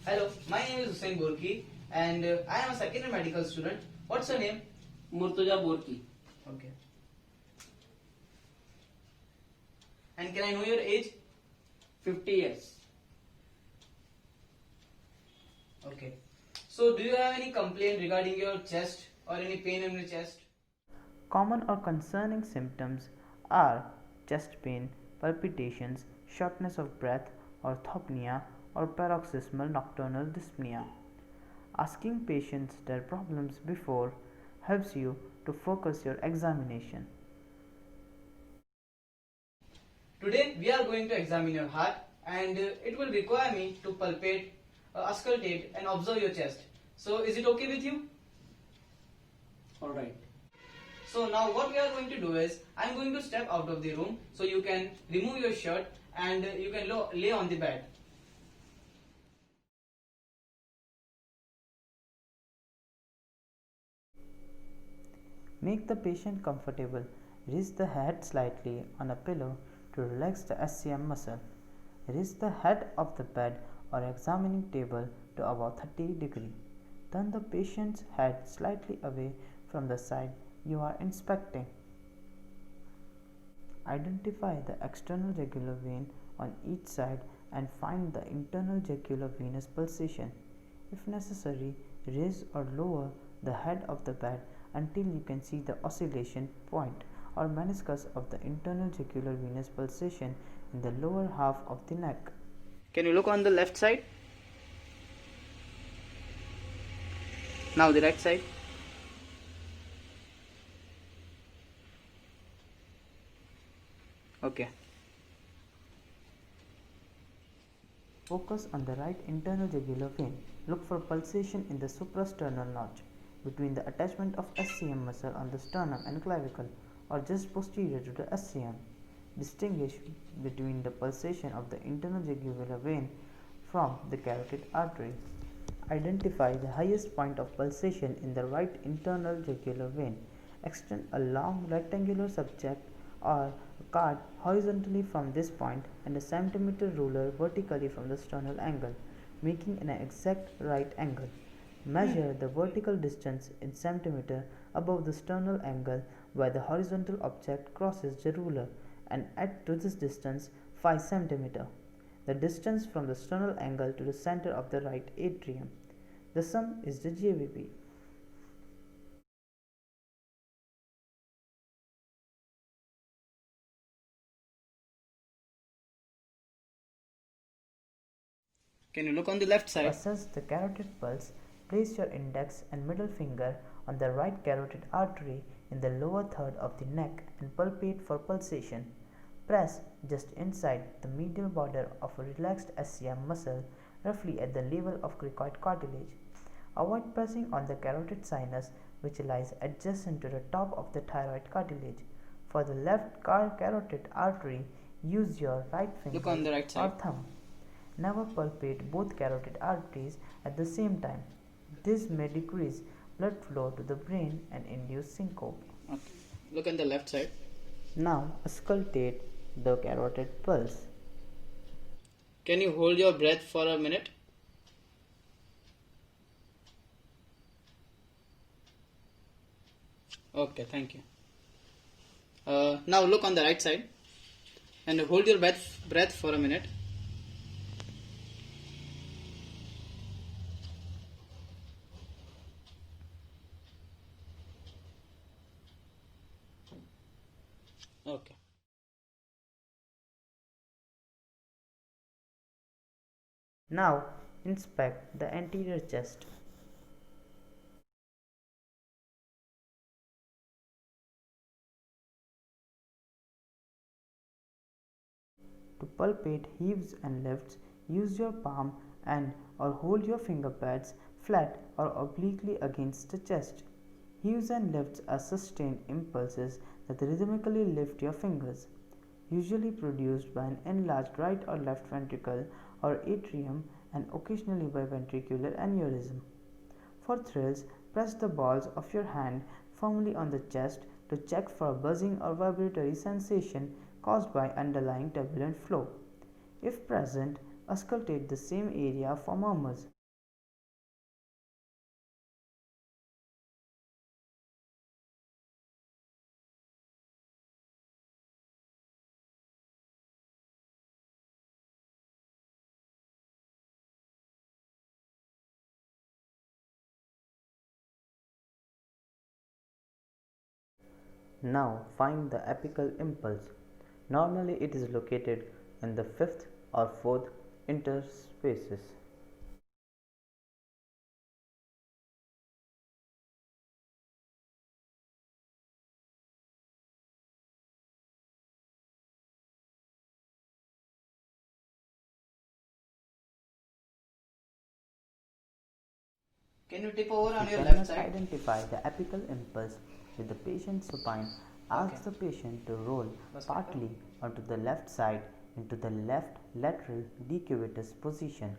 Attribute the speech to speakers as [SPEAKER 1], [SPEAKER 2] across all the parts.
[SPEAKER 1] Hello, my name is Husain Borki and I am a second year medical student. What's your name?
[SPEAKER 2] Murtuza Borki.
[SPEAKER 1] Okay. And can I know your age?
[SPEAKER 2] 50 years.
[SPEAKER 1] Okay. So do you have any complaint regarding your chest or any pain in your chest?
[SPEAKER 3] Common or concerning symptoms are chest pain, palpitations, shortness of breath, orthopnea, or paroxysmal nocturnal dyspnea. Asking patients their problems before helps you to focus your examination.
[SPEAKER 1] Today we are going to examine your heart and it will require me to palpate, auscultate and observe your chest. So is it okay with you?
[SPEAKER 2] Alright.
[SPEAKER 1] So now what we are going to do is, I am going to step out of the room so you can remove your shirt and you can lay on the bed.
[SPEAKER 3] Make the patient comfortable. Raise the head slightly on a pillow to relax the SCM muscle. Raise the head of the bed or examining table to about 30 degrees. Turn the patient's head slightly away from the side you are inspecting. Identify the external jugular vein on each side and find the internal jugular venous pulsation. If necessary, raise or lower the head of the bed until you can see the oscillation point or meniscus of the internal jugular venous pulsation in the lower half of the neck.
[SPEAKER 1] Can you look on the left side? Now the right side. Okay.
[SPEAKER 3] Focus on the right internal jugular vein. Look for pulsation in the suprasternal notch between the attachment of SCM muscle on the sternum and clavicle or just posterior to the SCM. Distinguish between the pulsation of the internal jugular vein from the carotid artery. Identify the highest point of pulsation in the right internal jugular vein. Extend a long rectangular subject or card horizontally from this point and a centimeter ruler vertically from the sternal angle, making an exact right angle. Measure the vertical distance in centimeter above the sternal angle where the horizontal object crosses the ruler and add to this distance 5 cm, the distance from the sternal angle to the center of the right atrium. The sum is the JVP.
[SPEAKER 1] Can you look on the left
[SPEAKER 3] To
[SPEAKER 1] side?
[SPEAKER 3] assess the carotid pulse, place your index and middle finger on the right carotid artery in the lower third of the neck and palpate for pulsation. Press just inside the medial border of a relaxed SCM muscle, roughly at the level of cricoid cartilage. Avoid pressing on the carotid sinus, which lies adjacent to the top of the thyroid cartilage. For the left carotid artery, use your right finger
[SPEAKER 1] Look on the right
[SPEAKER 3] or
[SPEAKER 1] side.
[SPEAKER 3] thumb. Never palpate both carotid arteries at the same time. This may decrease blood flow to the brain and induce syncope.
[SPEAKER 1] Okay. Look on the left side.
[SPEAKER 3] Now auscultate the carotid pulse.
[SPEAKER 1] Can you hold your breath for a minute? Okay, thank you. Now look on the right side and hold your breath for a minute. Okay.
[SPEAKER 3] Now inspect the anterior chest. To palpate heaves and lifts, use your palm and or hold your finger pads flat or obliquely against the chest. Heaves and lifts are sustained impulses that rhythmically lift your fingers, usually produced by an enlarged right or left ventricle or atrium and occasionally by ventricular aneurysm. For thrills, press the balls of your hand firmly on the chest to check for a buzzing or vibratory sensation caused by underlying turbulent flow. If present, Auscultate the same area for murmurs. Now find the apical impulse. Normally it is located in the fifth or fourth interspaces.
[SPEAKER 1] Can you tip over on
[SPEAKER 3] If you
[SPEAKER 1] your left
[SPEAKER 3] cannot
[SPEAKER 1] side?
[SPEAKER 3] identify the apical impulse with the patient supine, ask
[SPEAKER 1] Okay.
[SPEAKER 3] the patient to roll
[SPEAKER 1] Bas
[SPEAKER 3] partly onto the left side into the left lateral decubitus position.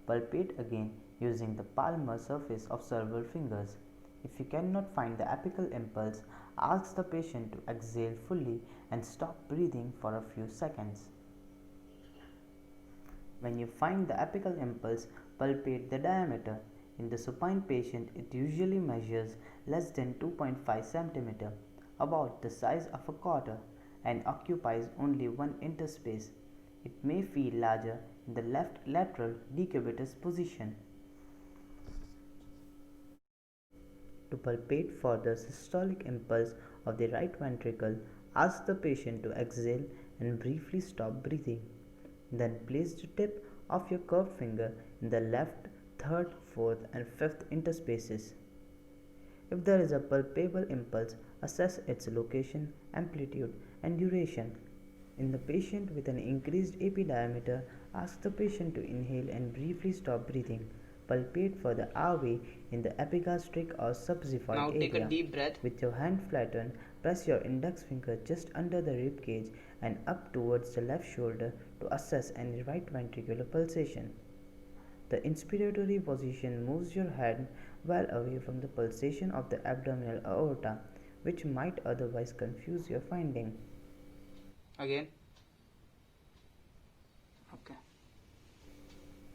[SPEAKER 3] Palpate again using the palmar surface of several fingers. If you cannot find the apical impulse, ask the patient to exhale fully and stop breathing for a few seconds. When you find the apical impulse, palpate the diameter. In the supine patient, it usually measures less than 2.5 cm, about the size of a quarter, and occupies only one interspace. It may feel larger in the left lateral decubitus position. To palpate for the systolic impulse of the right ventricle, ask the patient to exhale and briefly stop breathing. Then place the tip of your curved finger in the left, third, fourth, and fifth interspaces. If there is a palpable impulse, assess its location, amplitude, and duration. In the patient with an increased AP diameter, ask the patient to inhale and briefly stop breathing. Palpate for the airway in the epigastric or subxiphoid
[SPEAKER 1] Now take a
[SPEAKER 3] area.
[SPEAKER 1] deep breath.
[SPEAKER 3] With your hand flattened, press your index finger just under the rib cage and up towards the left shoulder to assess any right ventricular pulsation. The inspiratory position moves your head well away from the pulsation of the abdominal aorta, which might otherwise confuse your finding.
[SPEAKER 1] Again. Okay.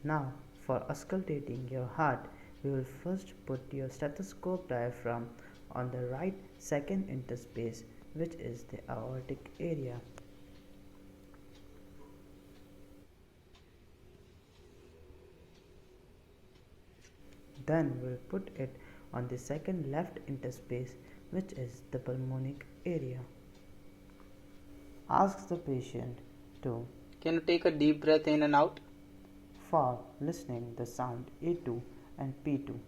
[SPEAKER 3] Now, for auscultating your heart, we will first put your stethoscope diaphragm on the right second interspace, which is the aortic area. Then we'll put it on the second left interspace, which is the pulmonic area. Ask the patient to
[SPEAKER 1] Can you take a deep breath in and out?
[SPEAKER 3] for listening the sound A2 and P2.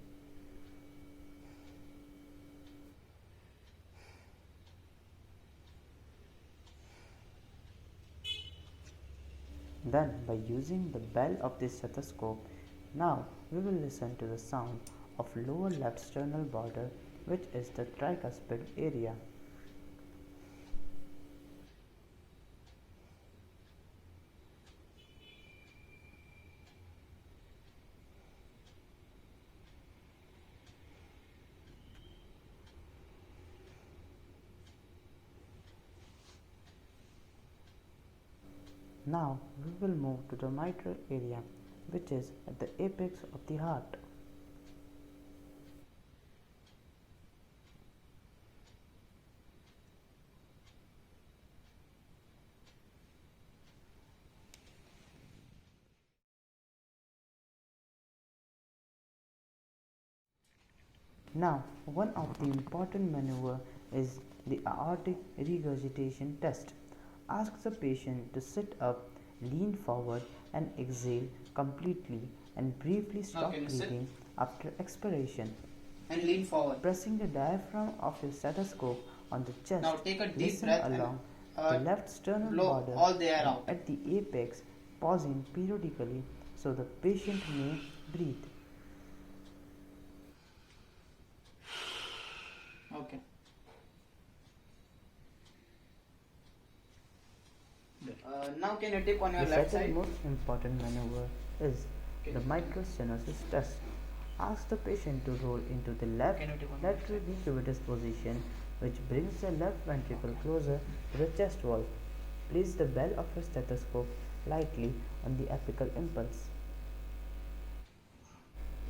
[SPEAKER 3] Then, by using the bell of the stethoscope, now we will listen to the sound of lower left sternal border, which is the tricuspid area. Now we will move to the mitral area, which is at the apex of the heart. Now, one of the important maneuver is the aortic regurgitation test. Ask the patient to sit up, lean forward and exhale completely and briefly stop
[SPEAKER 1] can you sit?
[SPEAKER 3] breathing after expiration.
[SPEAKER 1] And lean forward.
[SPEAKER 3] Pressing the diaphragm of your stethoscope on the chest,
[SPEAKER 1] Now take a deep
[SPEAKER 3] listen
[SPEAKER 1] breath and,
[SPEAKER 3] along
[SPEAKER 1] uh,
[SPEAKER 3] the left sternal
[SPEAKER 1] blow
[SPEAKER 3] border
[SPEAKER 1] all the air
[SPEAKER 3] and
[SPEAKER 1] out.
[SPEAKER 3] at the apex, pausing periodically so the patient may breathe.
[SPEAKER 1] Okay. Now can you tip on your
[SPEAKER 3] The
[SPEAKER 1] left
[SPEAKER 3] second
[SPEAKER 1] side?
[SPEAKER 3] most important maneuver is the mitral stenosis test. Ask the patient to roll into the left
[SPEAKER 1] Can you tip on your
[SPEAKER 3] lateral decubitus position, which brings the left ventricle closer to the chest wall. Place the bell of your stethoscope lightly on the apical impulse.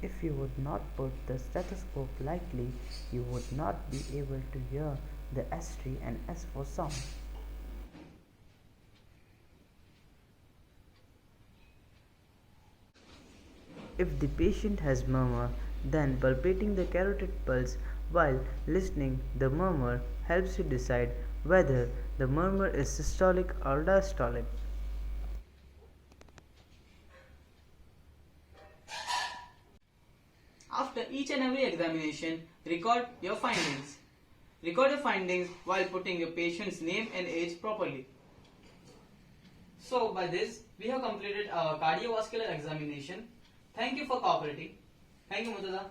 [SPEAKER 3] If you would not put the stethoscope lightly, you would not be able to hear the S3 and S4 sound. If the patient has murmur, then palpating the carotid pulse while listening the murmur helps you decide whether the murmur is systolic or diastolic.
[SPEAKER 1] After each and every examination, record your findings. Record your findings while putting your patient's name and age properly. So by this, we have completed our cardiovascular examination. Thank you for cooperating. Thank you, Murtuza.